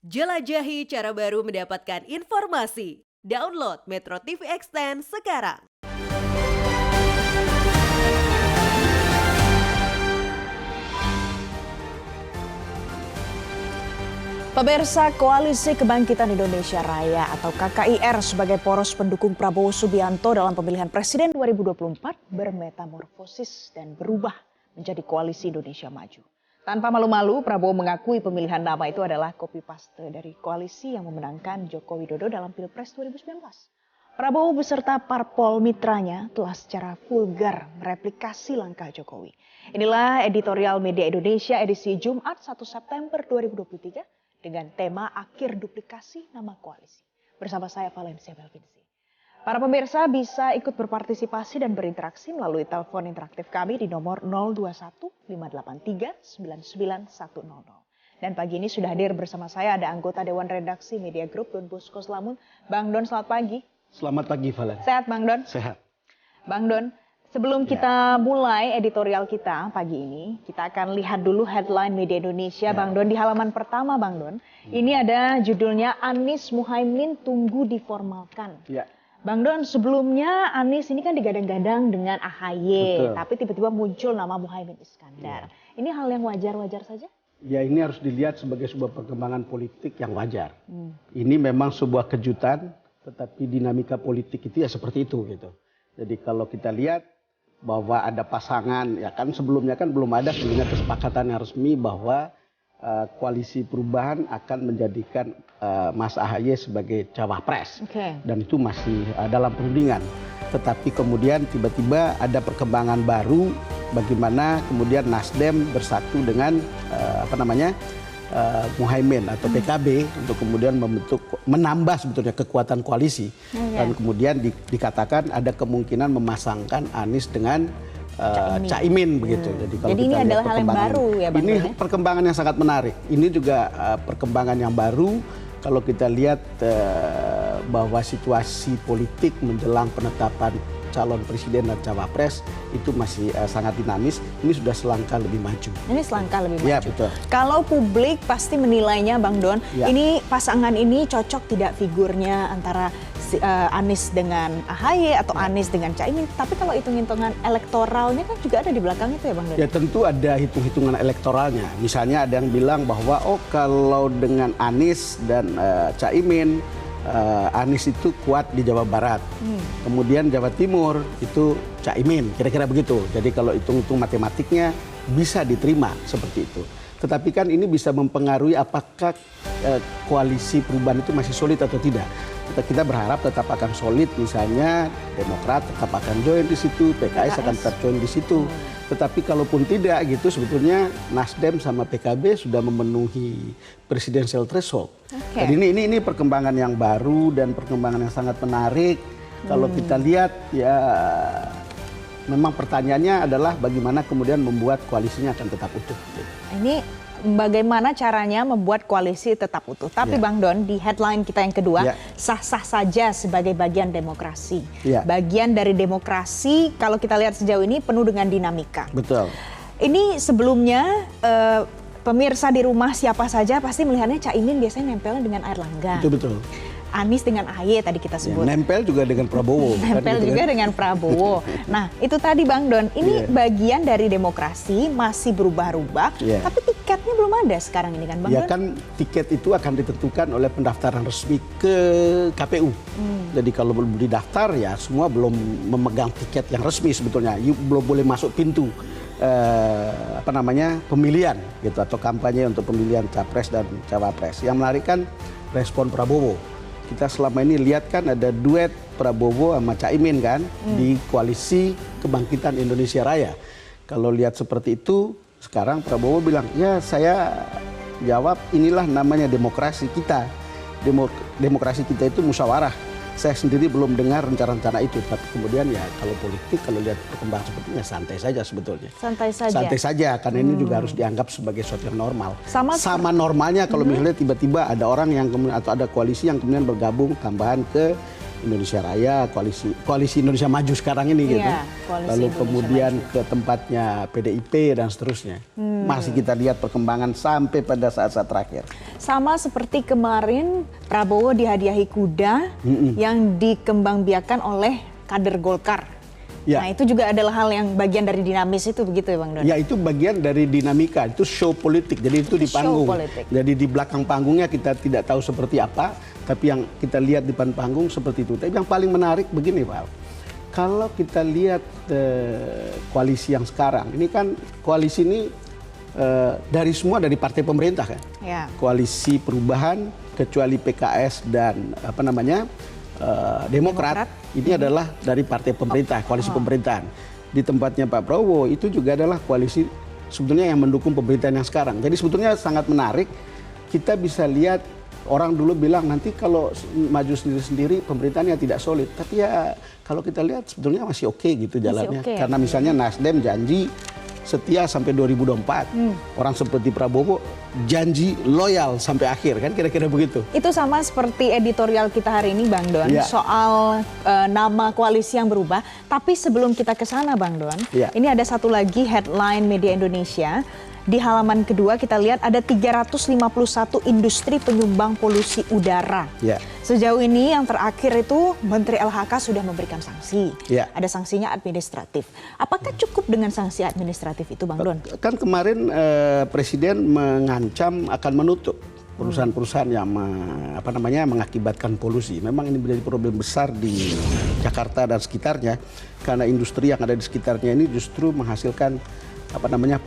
Jelajahi cara baru mendapatkan informasi. Download Metro TV Extend sekarang. Pemirsa, Koalisi Kebangkitan Indonesia Raya atau KKIR sebagai poros pendukung Prabowo Subianto dalam pemilihan presiden 2024 bermetamorfosis dan berubah menjadi Koalisi Indonesia Maju. Tanpa malu-malu, Prabowo mengakui pemilihan nama itu adalah copy paste dari koalisi yang memenangkan Joko Widodo dalam Pilpres 2019. Prabowo beserta parpol mitranya telah secara vulgar mereplikasi langkah Jokowi. Inilah editorial Media Indonesia edisi Jumat 1 September 2023 dengan tema Akhir Duplikasi Nama Koalisi. Bersama saya Valencia Belvinsi. Para pemirsa bisa ikut berpartisipasi dan berinteraksi melalui telepon interaktif kami di nomor 021 583 99100. Dan pagi ini sudah hadir bersama saya ada anggota Dewan Redaksi Media Group Don Bosco Slamun. Bang Don, selamat pagi. Selamat pagi, Valen. Sehat, Bang Don? Sehat. Bang Don, sebelum kita mulai editorial kita pagi ini, kita akan lihat dulu headline Media Indonesia, Bang Don. Di halaman pertama, Bang Don, ini ada judulnya Anies Muhaimin tunggu diformalkan. Ya. Bang Don, sebelumnya Anies ini kan digadang-gadang dengan AHY, Betul. tapi tiba-tiba muncul nama Muhaimin Iskandar. Ini hal yang wajar-wajar saja? Ya, ini harus dilihat sebagai sebuah perkembangan politik yang wajar. Ini memang sebuah kejutan, tetapi dinamika politik itu ya seperti itu gitu. Jadi kalau kita lihat bahwa ada pasangan, ya kan sebelumnya kan belum ada sebenarnya kesepakatan yang resmi bahwa koalisi perubahan akan menjadikan Mas AHY sebagai cawapres. Dan itu masih dalam perundingan. Tetapi kemudian tiba-tiba ada perkembangan baru bagaimana kemudian Nasdem bersatu dengan Muhaimin atau PKB untuk kemudian menambah sebetulnya kekuatan koalisi. Dan kemudian dikatakan ada kemungkinan memasangkan Anies dengan Caimin begitu. Jadi ini adalah hal yang baru ya, Bang. Ini perkembangan yang sangat menarik. Ini juga perkembangan yang baru kalau kita lihat bahwa situasi politik menjelang penetapan calon presiden dan cawapres itu masih sangat dinamis. Ini sudah selangkah lebih maju. Ini selangkah lebih maju. Ya, betul. Kalau publik pasti menilainya, Bang Don, ini pasangan ini cocok tidak figurnya antara Anies dengan AHY atau Anies dengan Caimin. Tapi kalau hitung-hitungan elektoralnya kan juga ada di belakang itu ya, Bang Don? Ya, tentu ada hitung-hitungan elektoralnya. Misalnya ada yang bilang bahwa kalau dengan Anies dan Caimin, Anies itu kuat di Jawa Barat. Kemudian Jawa Timur itu Caimin, kira-kira begitu. Jadi kalau hitung-hitung matematiknya bisa diterima seperti itu. Tetapi kan ini bisa mempengaruhi apakah koalisi perubahan itu masih solid atau tidak. Kita berharap tetap akan solid, misalnya Demokrat tetap akan join di situ, PKS akan tetap join di situ. Tetapi kalaupun tidak gitu, sebetulnya Nasdem sama PKB sudah memenuhi presidential threshold. Jadi ini perkembangan yang baru dan perkembangan yang sangat menarik. Kalau kita lihat ya memang pertanyaannya adalah bagaimana kemudian membuat koalisinya akan tetap utuh. Ini bagaimana caranya membuat koalisi tetap utuh. Tapi Bang Don, di headline kita yang kedua, sah-sah saja sebagai bagian demokrasi. Bagian dari demokrasi kalau kita lihat sejauh ini penuh dengan dinamika. Betul. Ini sebelumnya pemirsa di rumah siapa saja pasti melihatnya Caimin biasanya nempelnya dengan Airlangga. Betul. Anies dengan AHY tadi kita sebut. Nempel juga dengan Prabowo. Nempel juga dengan Prabowo. Nah itu tadi Bang Don, ini bagian dari demokrasi masih berubah-ubah. Tapi tiketnya belum ada sekarang ini kan Bang Don? Ya kan tiket itu akan ditentukan oleh pendaftaran resmi ke KPU. Jadi kalau belum didaftar ya semua belum memegang tiket yang resmi sebetulnya. Belum boleh masuk pintu pemilihan gitu atau kampanye untuk pemilihan capres dan cawapres. Yang menarik kan respon Prabowo. Kita selama ini lihat kan ada duet Prabowo sama Caimin kan di Koalisi Kebangkitan Indonesia Raya. Kalau lihat seperti itu, sekarang Prabowo bilang, ya saya jawab inilah namanya demokrasi kita. Demokrasi kita itu musyawarah. Saya sendiri belum dengar rencana-rencana itu, tapi kemudian ya kalau politik, kalau lihat perkembangan sepertinya santai saja sebetulnya. Santai saja? Santai saja, karena ini juga harus dianggap sebagai sesuatu yang normal. Sama normalnya kalau misalnya tiba-tiba ada orang yang kemudian, atau ada koalisi yang kemudian bergabung tambahan ke Indonesia Raya, koalisi Indonesia Maju sekarang ini gitu. Iya, Koalisi Lalu Indonesia kemudian Maju. ke tempatnya PDIP dan seterusnya. Masih kita lihat perkembangan sampai pada saat-saat terakhir. Sama seperti kemarin Prabowo dihadiahi kuda yang dikembangbiakan oleh kader Golkar. Ya. Nah itu juga adalah hal yang bagian dari dinamis itu begitu ya Bang Don? Ya itu bagian dari dinamika, itu show politik. Jadi itu di Show panggung. politik. Jadi di belakang panggungnya kita tidak tahu seperti apa, tapi yang kita lihat di depan panggung seperti itu. Tapi yang paling menarik begini Pak, kalau kita lihat koalisi yang sekarang, ini kan koalisi ini dari semua dari partai pemerintah kan. Ya. Koalisi perubahan kecuali PKS dan Demokrat. Ini adalah dari partai pemerintah, koalisi pemerintahan. Di tempatnya Pak Prabowo itu juga adalah koalisi sebetulnya yang mendukung pemerintahan yang sekarang. Jadi sebetulnya sangat menarik. Kita bisa lihat orang dulu bilang nanti kalau maju sendiri-sendiri pemerintahannya tidak solid. Tapi ya kalau kita lihat sebetulnya masih oke gitu jalannya. oke. Karena misalnya Nasdem janji setia sampai 2024. Orang seperti Prabowo janji loyal sampai akhir kan kira-kira begitu. Itu sama seperti editorial kita hari ini Bang Don Ya. soal nama koalisi yang berubah. Tapi sebelum kita ke sana Bang Don, Ya. ini ada satu lagi headline media Indonesia. Di halaman kedua kita lihat ada 351 industri penyumbang polusi udara. Ya. Sejauh ini yang terakhir itu Menteri LHK sudah memberikan sanksi. Ya. Ada sanksinya administratif. Apakah cukup dengan sanksi administratif itu Bang Don? Kan kemarin Presiden mengancam akan menutup perusahaan-perusahaan yang mengakibatkan polusi. Memang ini menjadi problem besar di Jakarta dan sekitarnya karena industri yang ada di sekitarnya ini justru menghasilkan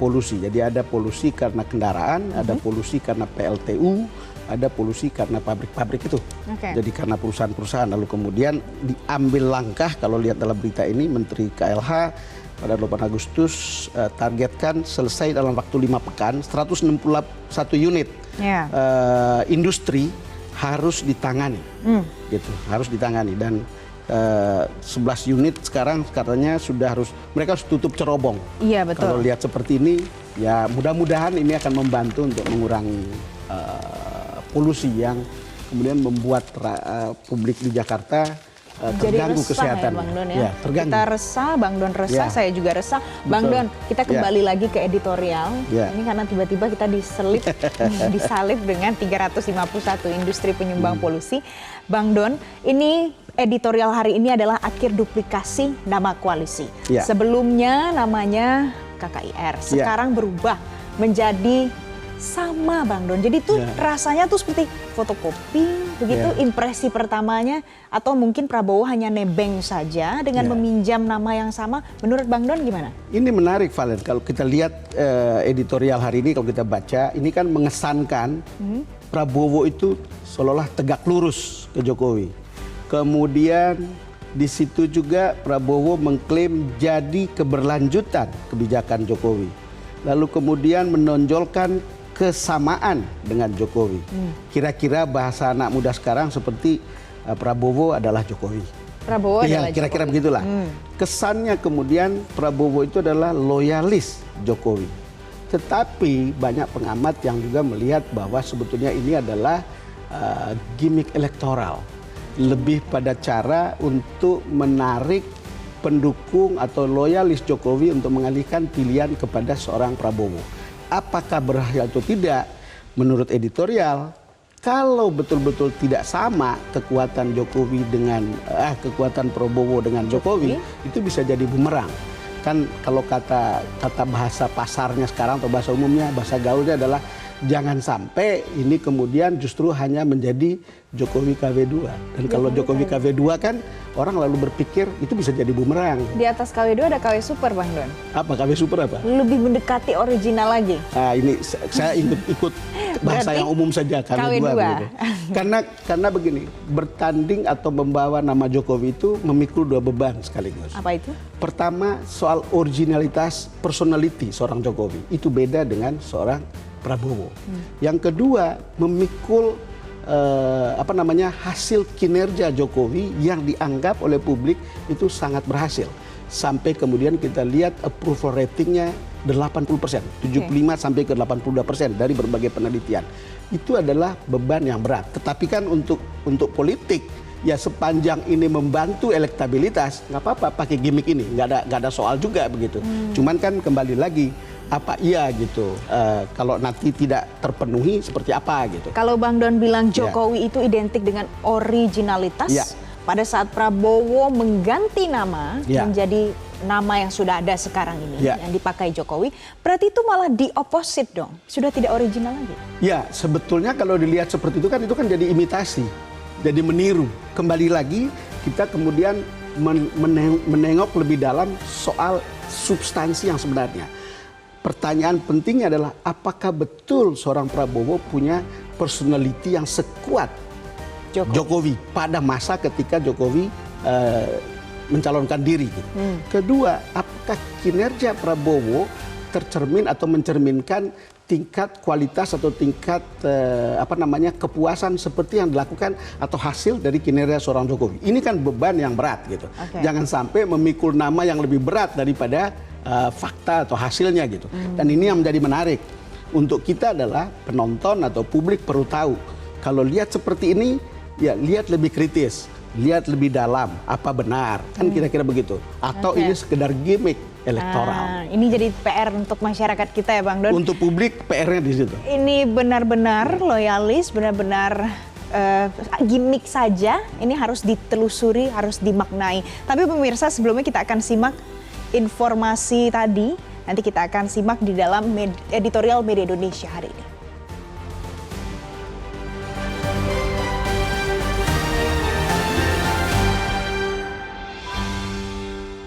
polusi. Jadi ada polusi karena kendaraan, ada polusi karena PLTU, ada polusi karena pabrik-pabrik itu. Oke. Jadi karena perusahaan-perusahaan lalu kemudian diambil langkah kalau lihat dalam berita ini Menteri KLH pada 8 Agustus targetkan selesai dalam waktu 5 pekan 161 unit Ya. industri harus ditangani. Gitu, harus ditangani dan 11 unit sekarang katanya mereka harus tutup cerobong. Iya betul. Kalau lihat seperti ini, ya mudah-mudahan ini akan membantu untuk mengurangi polusi yang kemudian membuat publik di Jakarta Jadi terganggu resah kesehatannya. ya Bang Don ya. Ya, terganggu. Kita resah, Bang Don resah, Ya. saya juga resah. Bang Betul. Don, kita kembali lagi ke editorial. Ya. Ini karena tiba-tiba kita disalib dengan 351 industri penyumbang polusi. Bang Don, ini editorial hari ini adalah akhir duplikasi nama koalisi. Ya. Sebelumnya namanya KKIR, sekarang berubah menjadi sama Bang Don. Jadi tuh rasanya tuh seperti fotokopi begitu impresi pertamanya atau mungkin Prabowo hanya nebeng saja dengan meminjam nama yang sama. Menurut Bang Don gimana? Ini menarik Valen, kalau kita lihat editorial hari ini kalau kita baca ini kan mengesankan Prabowo itu seolah-olah tegak lurus ke Jokowi. Kemudian di situ juga Prabowo mengklaim jadi keberlanjutan kebijakan Jokowi. Lalu kemudian menonjolkan kesamaan dengan Jokowi. Kira-kira bahasa anak muda sekarang seperti Prabowo adalah Jokowi. Prabowo adalah kira-kira Jokowi. begitulah. Kesannya kemudian Prabowo itu adalah loyalis Jokowi. Tetapi banyak pengamat yang juga melihat bahwa sebetulnya ini adalah gimmick elektoral. Lebih pada cara untuk menarik pendukung atau loyalis Jokowi untuk mengalihkan pilihan kepada seorang Prabowo. Apakah berhasil atau tidak? Menurut editorial, kalau betul-betul tidak sama kekuatan Jokowi dengan kekuatan Prabowo dengan Jokowi, itu bisa jadi bumerang. Kan kalau kata bahasa pasarnya sekarang atau bahasa umumnya, bahasa gaulnya adalah jangan sampai ini kemudian justru hanya menjadi Jokowi KW2. Dan kalau Jokowi KW2 kan orang lalu berpikir itu bisa jadi bumerang. Di atas KW2 ada KW Super Bang Don. Apa KW Super apa? Lebih mendekati original lagi. Nah, ini saya ikut bahasa Berarti yang umum saja KW2 KW2. begitu. Karena begini, bertanding atau membawa nama Jokowi itu memikul dua beban sekaligus. Apa itu? Pertama, soal originalitas, personality seorang Jokowi. Itu beda dengan seorang Prabowo. Yang kedua, memikul hasil kinerja Jokowi yang dianggap oleh publik itu sangat berhasil. Sampai kemudian kita lihat approval ratingnya 80%, 75 sampai ke 82% dari berbagai penelitian. Itu adalah beban yang berat. Tetapi kan untuk politik Ya sepanjang ini membantu elektabilitas, nggak apa-apa pakai gimmick ini, nggak ada soal juga begitu. Cuman kan kembali lagi, apa iya gitu, kalau nanti tidak terpenuhi seperti apa gitu. Kalau Bang Don bilang Jokowi itu identik dengan originalitas, pada saat Prabowo mengganti nama menjadi nama yang sudah ada sekarang ini, yang dipakai Jokowi, berarti itu malah di opposite dong, sudah tidak original lagi. Ya, sebetulnya kalau dilihat seperti itu kan jadi imitasi, jadi meniru. Kembali lagi kita kemudian menengok lebih dalam soal substansi yang sebenarnya. Pertanyaan pentingnya adalah apakah betul seorang Prabowo punya personality yang sekuat Jokowi pada masa ketika Jokowi mencalonkan diri. Gitu. Kedua, apakah kinerja Prabowo tercermin atau mencerminkan tingkat kualitas atau tingkat kepuasan seperti yang dilakukan atau hasil dari kinerja seorang Jokowi. Ini kan beban yang berat gitu. Jangan sampai memikul nama yang lebih berat daripada fakta atau hasilnya gitu. Dan ini yang menjadi menarik untuk kita adalah penonton atau publik perlu tahu. Kalau lihat seperti ini, ya lihat lebih kritis, lihat lebih dalam, apa benar, kan kira-kira begitu. Atau ini sekedar gimmick elektoral. Ini jadi PR untuk masyarakat kita ya Bang Don. Untuk publik PR-nya di situ. Ini benar-benar loyalis, benar-benar gimmick saja. Ini harus ditelusuri, harus dimaknai. Tapi pemirsa, sebelumnya kita akan simak informasi tadi. Nanti kita akan simak di dalam editorial Media Indonesia hari ini.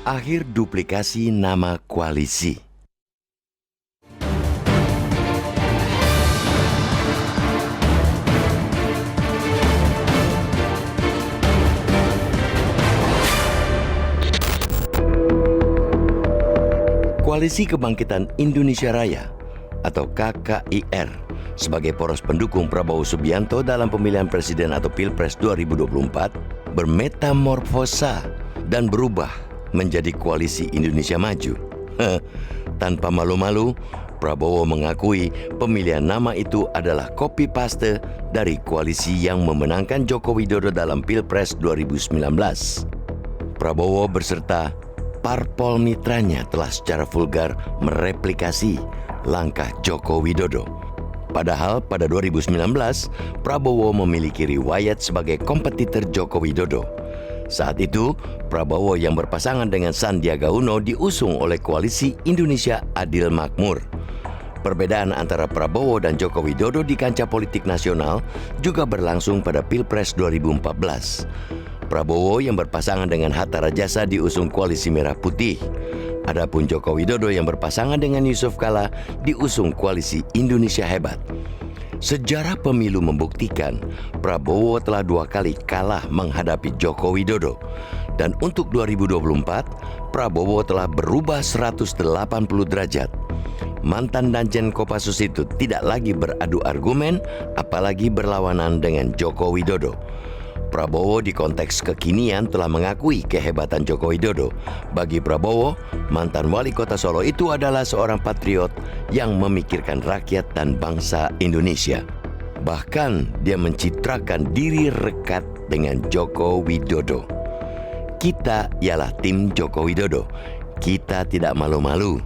Akhir duplikasi nama koalisi. Koalisi Kebangkitan Indonesia Raya atau KKIR sebagai poros pendukung Prabowo Subianto dalam pemilihan presiden atau Pilpres 2024 bermetamorfosa dan berubah menjadi Koalisi Indonesia Maju. Tanpa malu-malu, Prabowo mengakui pemilihan nama itu adalah copy-paste dari koalisi yang memenangkan Joko Widodo dalam Pilpres 2019. Prabowo berserta parpol mitranya telah secara vulgar mereplikasi langkah Joko Widodo. Padahal pada 2019, Prabowo memiliki riwayat sebagai kompetitor Joko Widodo. Saat itu, Prabowo yang berpasangan dengan Sandiaga Uno diusung oleh Koalisi Indonesia Adil Makmur. Perbedaan antara Prabowo dan Joko Widodo di kancah politik nasional juga berlangsung pada Pilpres 2014. Prabowo yang berpasangan dengan Hatta Rajasa diusung Koalisi Merah Putih. Adapun Joko Widodo yang berpasangan dengan Yusuf Kala diusung Koalisi Indonesia Hebat. Sejarah pemilu membuktikan Prabowo telah 2 kali kalah menghadapi Joko Widodo. Dan untuk 2024, Prabowo telah berubah 180 derajat. Mantan Danjen Kopassus itu tidak lagi beradu argumen, apalagi berlawanan dengan Joko Widodo. Prabowo di konteks kekinian telah mengakui kehebatan Joko Widodo. Bagi Prabowo, mantan wali kota Solo itu adalah seorang patriot yang memikirkan rakyat dan bangsa Indonesia. Bahkan dia mencitrakan diri rekat dengan Joko Widodo. Kita ialah tim Joko Widodo. Kita tidak malu-malu.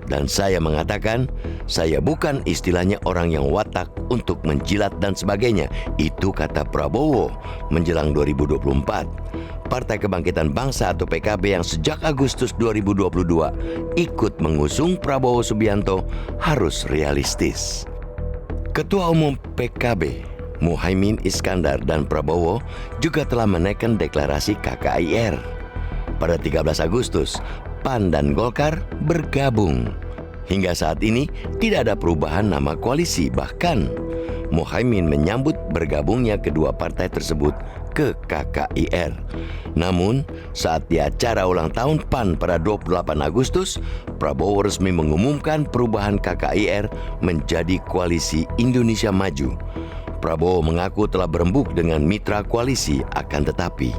Dan saya mengatakan, saya bukan istilahnya orang yang watak untuk menjilat dan sebagainya. Itu kata Prabowo menjelang 2024. Partai Kebangkitan Bangsa atau PKB yang sejak Agustus 2022 ikut mengusung Prabowo Subianto harus realistis. Ketua Umum PKB, Muhaimin Iskandar dan Prabowo juga telah menaikkan deklarasi KKIR. Pada 13 Agustus, PAN dan Golkar bergabung. Hingga saat ini tidak ada perubahan nama koalisi. Bahkan Muhaimin menyambut bergabungnya kedua partai tersebut ke KKIR. Namun saat di acara ulang tahun PAN pada 28 Agustus, Prabowo resmi mengumumkan perubahan KKIR menjadi Koalisi Indonesia Maju. Prabowo mengaku telah berembuk dengan mitra koalisi, akan tetapi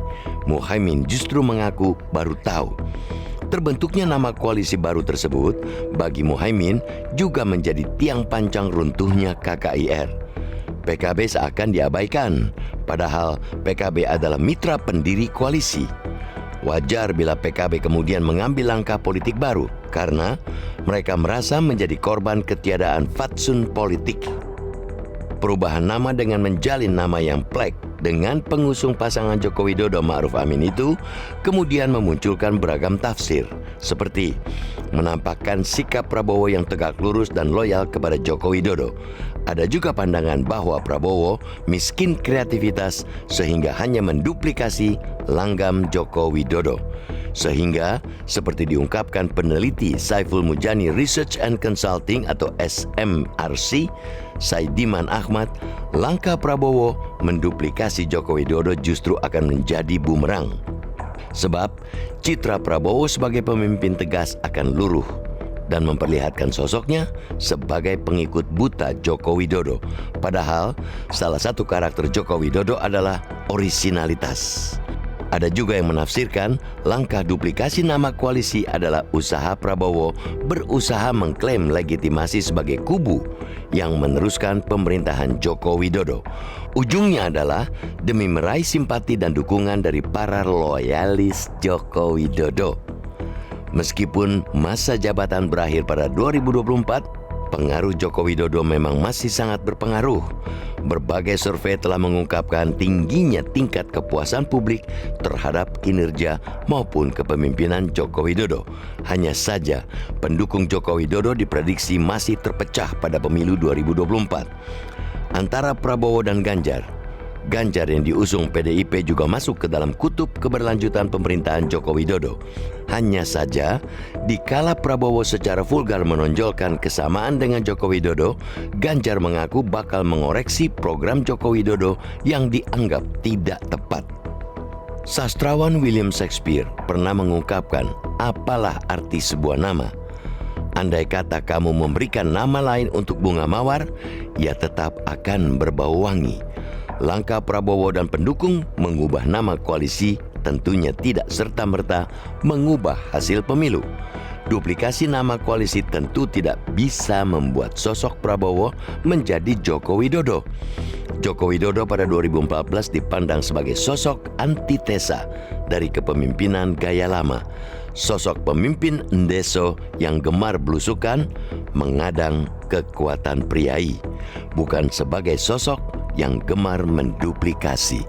Muhaimin justru mengaku baru tahu. Terbentuknya nama koalisi baru tersebut bagi Muhaimin juga menjadi tiang pancang runtuhnya KKIR. PKB seakan diabaikan, padahal PKB adalah mitra pendiri koalisi. Wajar bila PKB kemudian mengambil langkah politik baru karena mereka merasa menjadi korban ketiadaan fatsun politik. Perubahan nama dengan menjalin nama yang plek dengan pengusung pasangan Joko Widodo Ma'ruf Amin itu kemudian memunculkan beragam tafsir, seperti menampakkan sikap Prabowo yang tegak lurus dan loyal kepada Joko Widodo. Ada juga pandangan bahwa Prabowo miskin kreativitas sehingga hanya menduplikasi langgam Joko Widodo. Sehingga, seperti diungkapkan peneliti Saiful Mujani Research and Consulting atau SMRC, Saidiman Ahmad, langkah Prabowo menduplikasi Joko Widodo justru akan menjadi bumerang. Sebab, citra Prabowo sebagai pemimpin tegas akan luruh dan memperlihatkan sosoknya sebagai pengikut buta Joko Widodo. Padahal, salah satu karakter Joko Widodo adalah orisinalitas. Ada juga yang menafsirkan langkah duplikasi nama koalisi adalah usaha Prabowo berusaha mengklaim legitimasi sebagai kubu yang meneruskan pemerintahan Joko Widodo. Ujungnya adalah demi meraih simpati dan dukungan dari para loyalis Joko Widodo. Meskipun masa jabatan berakhir pada 2024, pengaruh Joko Widodo memang masih sangat berpengaruh. Berbagai survei telah mengungkapkan tingginya tingkat kepuasan publik terhadap kinerja maupun kepemimpinan Joko Widodo. Hanya saja, pendukung Joko Widodo diprediksi masih terpecah pada pemilu 2024. Antara Prabowo dan Ganjar. Ganjar yang diusung PDIP juga masuk ke dalam kutub keberlanjutan pemerintahan Joko Widodo. Hanya saja, dikala Prabowo secara vulgar menonjolkan kesamaan dengan Joko Widodo, Ganjar mengaku bakal mengoreksi program Joko Widodo yang dianggap tidak tepat. Sastrawan William Shakespeare pernah mengungkapkan, apalah arti sebuah nama? Andai kata kamu memberikan nama lain untuk bunga mawar, ia tetap akan berbau wangi. Langkah Prabowo dan pendukung mengubah nama koalisi tentunya tidak serta-merta mengubah hasil pemilu. Duplikasi nama koalisi tentu tidak bisa membuat sosok Prabowo menjadi Joko Widodo. Joko Widodo pada 2014 dipandang sebagai sosok antitesa dari kepemimpinan gaya lama. Sosok pemimpin endeso yang gemar belusukan, mengadang kekuatan priai. Bukan sebagai sosok yang gemar menduplikasi.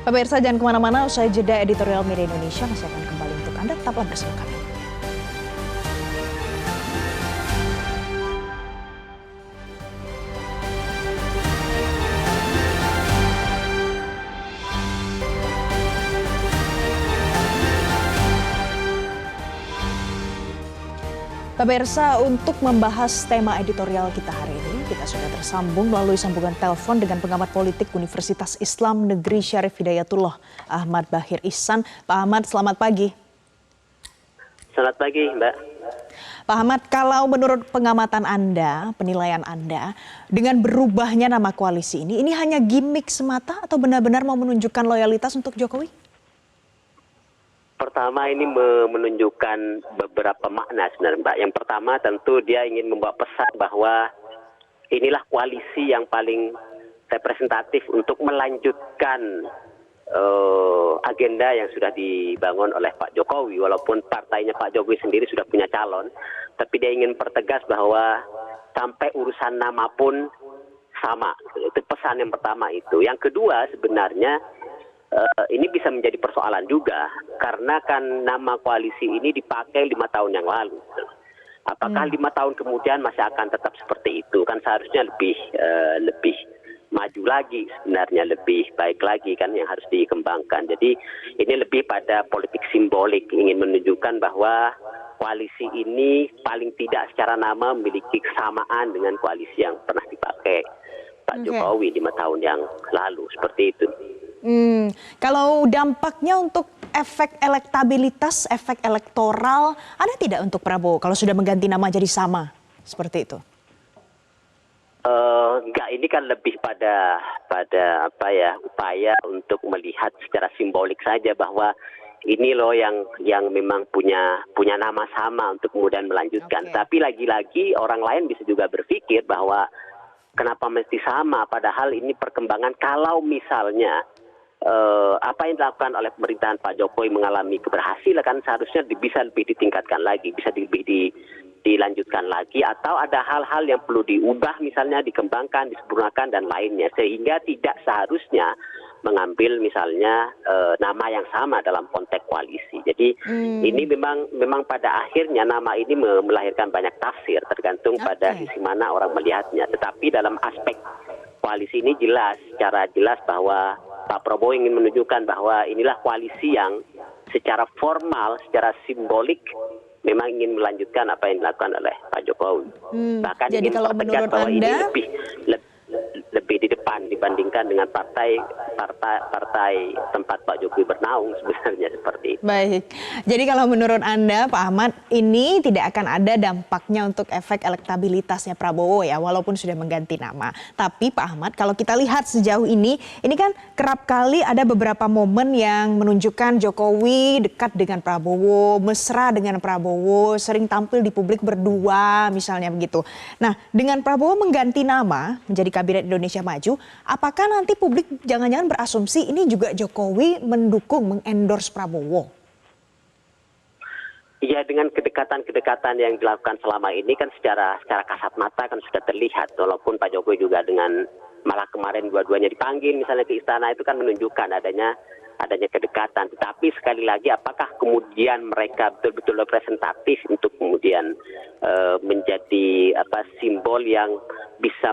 Pemirsa jangan kemana-mana, usai jeda editorial Media Indonesia masih akan kembali untuk Anda, tetaplah bersama kami. Pemirsa, untuk membahas tema editorial kita hari ini, kita sudah tersambung melalui sambungan telepon dengan pengamat politik Universitas Islam Negeri Syarif Hidayatullah, Ahmad Bahir Ihsan. Pak Ahmad, selamat pagi. Selamat pagi, Mbak. Pak Ahmad, kalau menurut pengamatan Anda, penilaian Anda, dengan berubahnya nama koalisi ini hanya gimmick semata atau benar-benar mau menunjukkan loyalitas untuk Jokowi? Pertama, ini menunjukkan beberapa makna sebenarnya, Mbak. Yang pertama tentu dia ingin membawa pesan bahwa inilah koalisi yang paling representatif untuk melanjutkan agenda yang sudah dibangun oleh Pak Jokowi. Walaupun partainya Pak Jokowi sendiri sudah punya calon, tapi dia ingin pertegas bahwa sampai urusan nama pun sama. Itu pesan yang pertama itu. Yang kedua sebenarnya ini bisa menjadi persoalan juga karena kan nama koalisi ini dipakai 5 tahun yang lalu. Apakah 5 tahun kemudian masih akan tetap seperti itu? Kan seharusnya lebih maju lagi sebenarnya, lebih baik lagi kan yang harus dikembangkan. Jadi ini lebih pada politik simbolik, ingin menunjukkan bahwa koalisi ini paling tidak secara nama memiliki kesamaan dengan koalisi yang pernah dipakai Pak Jokowi 5 tahun yang lalu, seperti itu. Kalau dampaknya untuk efek elektabilitas, efek elektoral, ada tidak untuk Prabowo kalau sudah mengganti nama jadi sama seperti itu? Enggak, ini kan lebih pada apa ya, upaya untuk melihat secara simbolik saja bahwa ini loh yang memang punya nama sama untuk kemudian melanjutkan. Oke. Tapi lagi-lagi orang lain bisa juga berpikir bahwa kenapa mesti sama, padahal ini perkembangan kalau misalnya apa yang dilakukan oleh pemerintahan Pak Jokowi mengalami keberhasilan, kan seharusnya bisa lebih ditingkatkan lagi, bisa lebih dilanjutkan lagi, atau ada hal-hal yang perlu diubah misalnya, dikembangkan, disempurnakan dan lainnya, sehingga tidak seharusnya mengambil misalnya nama yang sama dalam konteks koalisi. Jadi ini memang pada akhirnya nama ini melahirkan banyak tafsir tergantung pada sisi mana orang melihatnya. Tetapi dalam aspek koalisi ini secara jelas bahwa Pak Prabowo ingin menunjukkan bahwa inilah koalisi yang secara formal, secara simbolik memang ingin melanjutkan apa yang dilakukan oleh Pak Jokowi. Bahkan Jadi ingin kalau mempertegas menurut bahwa ini Anda, lebih di depan dibandingkan dengan partai tempat Pak Jokowi bernaung, sebenarnya seperti itu. baik. Jadi kalau menurut Anda, Pak Ahmad, ini tidak akan ada dampaknya untuk efek elektabilitasnya Prabowo ya, walaupun sudah mengganti nama. Tapi Pak Ahmad, kalau kita lihat sejauh ini kan kerap kali ada beberapa momen yang menunjukkan Jokowi dekat dengan Prabowo, mesra dengan Prabowo, sering tampil di publik berdua, misalnya begitu. Nah, dengan Prabowo mengganti nama menjadi Kabinet Indonesia Maju, apakah nanti publik jangan-jangan berasumsi ini juga Jokowi mendukung, mengendorse Prabowo? Iya, dengan kedekatan-kedekatan yang dilakukan selama ini kan secara kasat mata kan sudah terlihat, walaupun Pak Jokowi juga dengan malah kemarin dua-duanya dipanggil misalnya ke istana, itu kan menunjukkan adanya kedekatan. Tetapi sekali lagi, apakah kemudian mereka betul-betul representatif untuk kemudian menjadi simbol yang bisa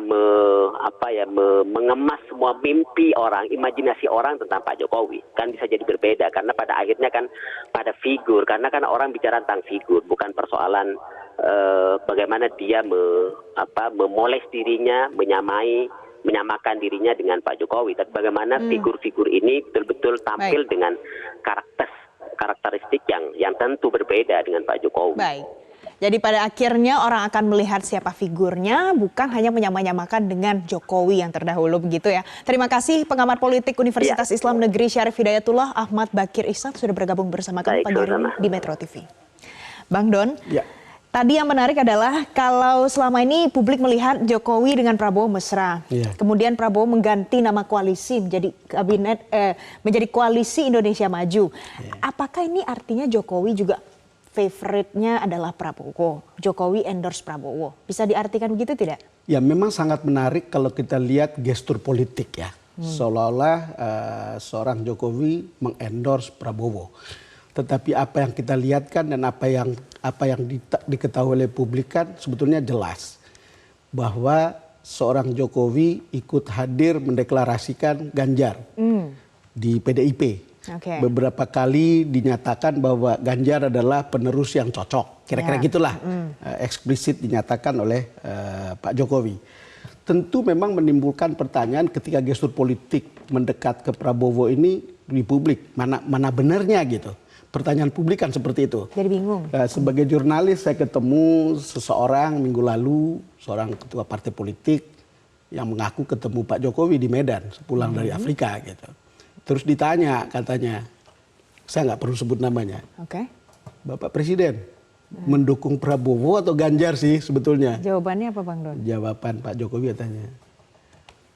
mengemas semua mimpi orang, imajinasi orang tentang Pak Jokowi? Kan bisa jadi berbeda, karena pada akhirnya kan pada figur, karena kan orang bicara tentang figur, bukan persoalan bagaimana dia memoles dirinya, menyamakan dirinya dengan Pak Jokowi, tapi bagaimana figur-figur ini betul-betul tampil dengan karakteristik yang tentu berbeda dengan Pak Jokowi. Baik. Jadi pada akhirnya orang akan melihat siapa figurnya, bukan hanya menyamakan dengan Jokowi yang terdahulu, begitu ya. Terima kasih pengamat politik Universitas Islam Negeri Syarif Hidayatullah Ahmad Bakir Ishak sudah bergabung bersama kami pagi hari ini di Metro TV. Bang Don, tadi yang menarik adalah kalau selama ini publik melihat Jokowi dengan Prabowo mesra, kemudian Prabowo mengganti nama koalisi menjadi menjadi Koalisi Indonesia Maju. Apakah ini artinya Jokowi juga favorite-nya adalah Prabowo? Jokowi endorse Prabowo. Bisa diartikan begitu tidak? Ya, memang sangat menarik kalau kita lihat gestur politik ya. Seolah-olah seorang Jokowi mengendorse Prabowo. Tetapi apa yang kita lihat kan dan apa yang diketahui oleh publik kan sebetulnya jelas bahwa seorang Jokowi ikut hadir mendeklarasikan Ganjar di PDIP. Beberapa kali dinyatakan bahwa Ganjar adalah penerus yang cocok. Kira-kira gitulah eksplisit dinyatakan oleh Pak Jokowi. Tentu memang menimbulkan pertanyaan ketika gestur politik mendekat ke Prabowo ini di publik. Mana benarnya gitu. Pertanyaan publik kan seperti itu. Jadi bingung. Sebagai jurnalis saya ketemu seseorang minggu lalu, seorang ketua partai politik yang mengaku ketemu Pak Jokowi di Medan sepulang dari Afrika gitu. Terus ditanya katanya, saya nggak perlu sebut namanya. Bapak Presiden mendukung Prabowo atau Ganjar sih sebetulnya? Jawabannya apa Bang Don? Jawaban Pak Jokowi katanya,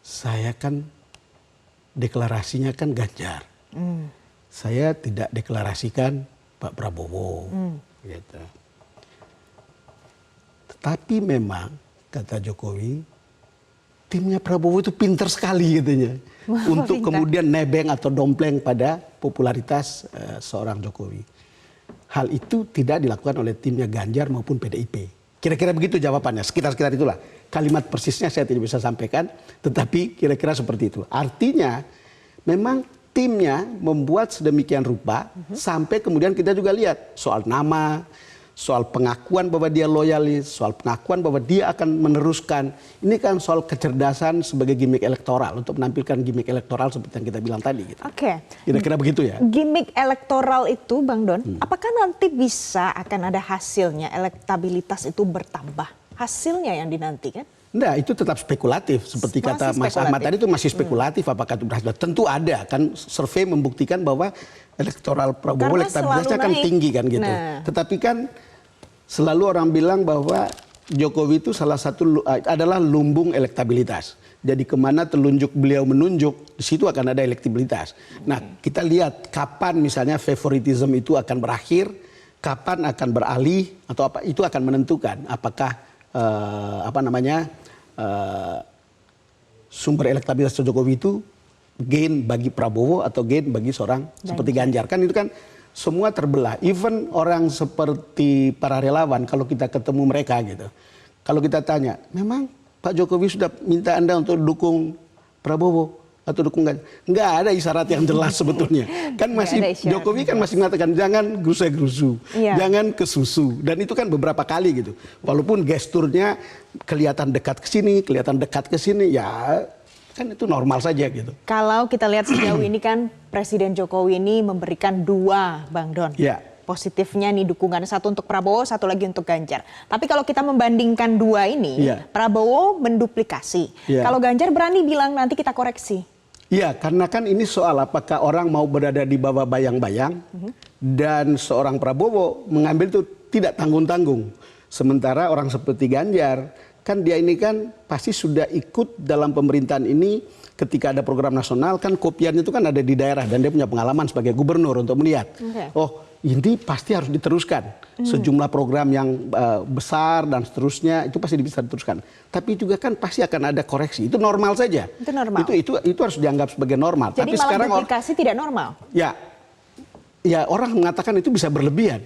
saya kan deklarasinya kan Ganjar. Saya tidak deklarasikan Pak Prabowo. Gitu. Tetapi memang kata Jokowi, timnya Prabowo itu pinter sekali katanya. Untuk kemudian nebeng atau dompleng pada popularitas seorang Jokowi. Hal itu tidak dilakukan oleh timnya Ganjar maupun PDIP. Kira-kira begitu jawabannya, sekitar-sekitar itulah. Kalimat persisnya saya tidak bisa sampaikan, tetapi kira-kira seperti itu. Artinya memang timnya membuat sedemikian rupa sampai kemudian kita juga lihat soal nama, soal pengakuan bahwa dia loyalis, soal pengakuan bahwa dia akan meneruskan. Ini kan soal kecerdasan sebagai gimmick elektoral untuk menampilkan gimmick elektoral seperti yang kita bilang tadi. Gitu. Kira-kira begitu ya. Gimmick elektoral itu Bang Don, apakah nanti bisa akan ada hasilnya, elektabilitas itu bertambah? Hasilnya yang dinantikan? Enggak, itu tetap spekulatif. Seperti Masih kata Mas spekulatif. Ahmad tadi itu masih spekulatif apakah itu berhasil. Tentu ada kan survei membuktikan bahwa elektoral Prabowo Karena elektabilitasnya selalu kan naik. tinggi kan gitu. Nah. Tetapi kan selalu orang bilang bahwa Jokowi itu salah satu adalah lumbung elektabilitas. Jadi kemana telunjuk beliau menunjuk, di situ akan ada elektabilitas. Nah, kita lihat kapan misalnya favoritism itu akan berakhir, kapan akan beralih atau apa itu akan menentukan apakah sumber elektabilitas Jokowi itu gain bagi Prabowo atau gain bagi seorang seperti Ganjar. Kan itu kan semua terbelah. Even orang seperti para relawan kalau kita ketemu mereka gitu. Kalau kita tanya, memang Pak Jokowi sudah minta Anda untuk dukung Prabowo atau dukung Ganjar? Nggak ada isyarat yang jelas sebetulnya. Kan masih ada isyarat Jokowi yang kan masih mengatakan jangan gerusa-gerusu, Iya. jangan kesusu. Dan itu kan beberapa kali gitu. Walaupun gesturnya kelihatan dekat ke sini, kelihatan dekat ke sini, ya kan itu normal saja gitu. Kalau kita lihat sejauh ini kan Presiden Jokowi ini memberikan 2, Bang Don. Ya. Positifnya nih dukungan, satu untuk Prabowo, satu lagi untuk Ganjar. Tapi kalau kita membandingkan 2 ini, Iya. Prabowo menduplikasi. Iya. Kalau Ganjar berani bilang nanti kita koreksi. Iya, karena kan ini soal apakah orang mau berada di bawah bayang-bayang dan seorang Prabowo mengambil itu tidak tanggung-tanggung. Sementara orang seperti Ganjar, kan dia ini kan pasti sudah ikut dalam pemerintahan ini ketika ada program nasional, kan kopiannya itu kan ada di daerah dan dia punya pengalaman sebagai gubernur untuk melihat. Oke. Oh, ini pasti harus diteruskan. Sejumlah program yang besar dan seterusnya itu pasti bisa diteruskan. Tapi juga kan pasti akan ada koreksi. Itu normal saja. Itu normal. Itu harus dianggap sebagai normal. Jadi Tapi malah sekarang duplikasi tidak normal. ya orang mengatakan itu bisa berlebihan.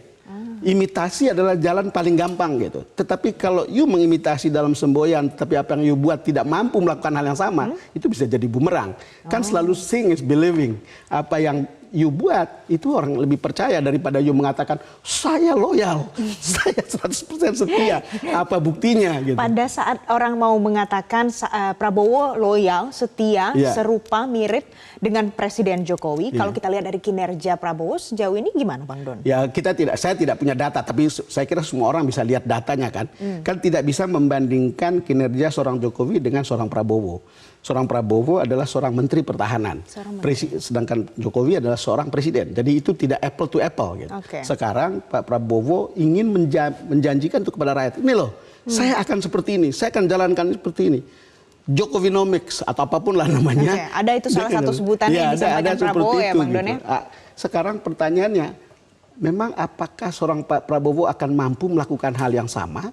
Imitasi adalah jalan paling gampang gitu. Tetapi kalau you mengimitasi dalam semboyan, tapi apa yang you buat tidak mampu melakukan hal yang sama, itu bisa jadi bumerang. Kan selalu seeing is believing. Apa yang you buat itu orang lebih percaya daripada you mengatakan saya loyal, saya 100% setia. Apa buktinya gitu. Pada saat orang mau mengatakan Prabowo loyal, setia, Iya. serupa, mirip dengan Presiden Jokowi. Kalau kita lihat dari kinerja Prabowo sejauh ini gimana, Bang Don? Ya saya tidak punya data, tapi saya kira semua orang bisa lihat datanya kan. Kan tidak bisa membandingkan kinerja seorang Jokowi dengan seorang Prabowo. Seorang Prabowo adalah seorang menteri pertahanan, sedangkan Jokowi adalah seorang presiden. Jadi itu tidak apple to apple. Gitu. Oke. Sekarang Pak Prabowo ingin menjanjikan itu kepada rakyat. Ini loh, saya akan seperti ini, saya akan jalankan seperti ini. Jokowinomics atau apapun lah namanya. Oke, ada itu salah satu sebutan yang disampaikan Prabowo ya, Bang Don ya? Sekarang pertanyaannya, memang apakah seorang Pak Prabowo akan mampu melakukan hal yang sama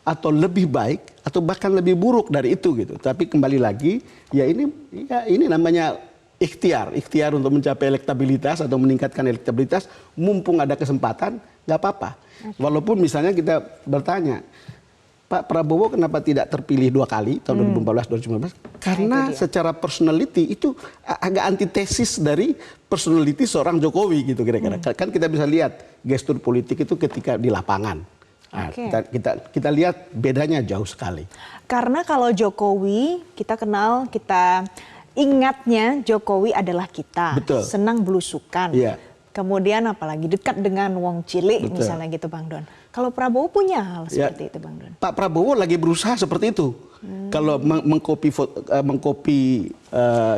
atau lebih baik atau bahkan lebih buruk dari itu gitu. Tapi kembali lagi, ya ini namanya ikhtiar untuk mencapai elektabilitas atau meningkatkan elektabilitas, mumpung ada kesempatan, nggak apa-apa. Walaupun misalnya kita bertanya, Pak Prabowo kenapa tidak terpilih 2 kali tahun 2014 2019? Karena secara personality itu agak antitesis dari personality seorang Jokowi gitu kira-kira. Kan kita bisa lihat gestur politik itu ketika di lapangan. Nah, kita lihat bedanya jauh sekali. Karena kalau Jokowi kita kenal, kita ingatnya Jokowi adalah kita. Betul. Senang belusukan. Iya. Kemudian apalagi dekat dengan wong cilik Betul. misalnya gitu, Bang Don. Kalau Prabowo punya hal seperti itu, Bang Don. Pak Prabowo lagi berusaha seperti itu. Kalau mengkopi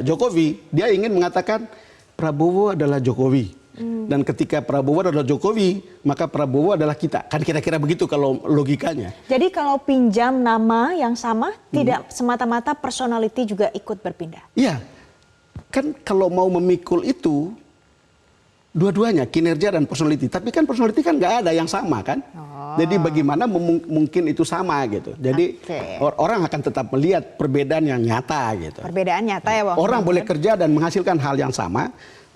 Jokowi, dia ingin mengatakan Prabowo adalah Jokowi. Dan ketika Prabowo adalah Jokowi, maka Prabowo adalah kita. Kan kira-kira begitu kalau logikanya. Jadi kalau pinjam nama yang sama, tidak semata-mata personality juga ikut berpindah. Iya, kan kalau mau memikul itu, dua-duanya kinerja dan personality. Tapi kan personality kan nggak ada yang sama kan. Jadi bagaimana mungkin itu sama gitu. Jadi orang akan tetap melihat perbedaan yang nyata gitu. Perbedaan nyata ya, Bang. Orang boleh kerja dan menghasilkan hal yang sama,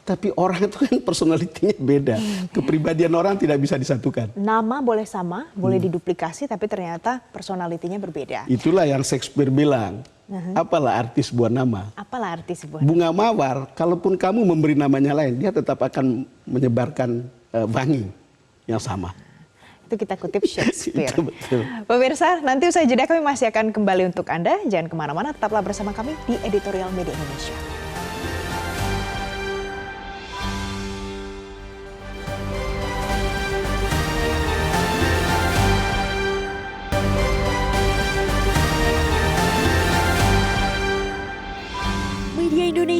tapi orang itu kan personalitinya beda. Kepribadian orang tidak bisa disatukan. Nama boleh sama, boleh diduplikasi, tapi ternyata personalitinya berbeda. Itulah yang Shakespeare bilang. Apalah arti sebuah nama? Apalah arti sebuah Bunga mawar, kalaupun kamu memberi namanya lain, dia tetap akan menyebarkan wangi yang sama. Itu kita kutip Shakespeare. Itu betul. Pemirsa, nanti usai jeda kami masih akan kembali untuk Anda. Jangan kemana-mana, tetaplah bersama kami di Editorial Media Indonesia.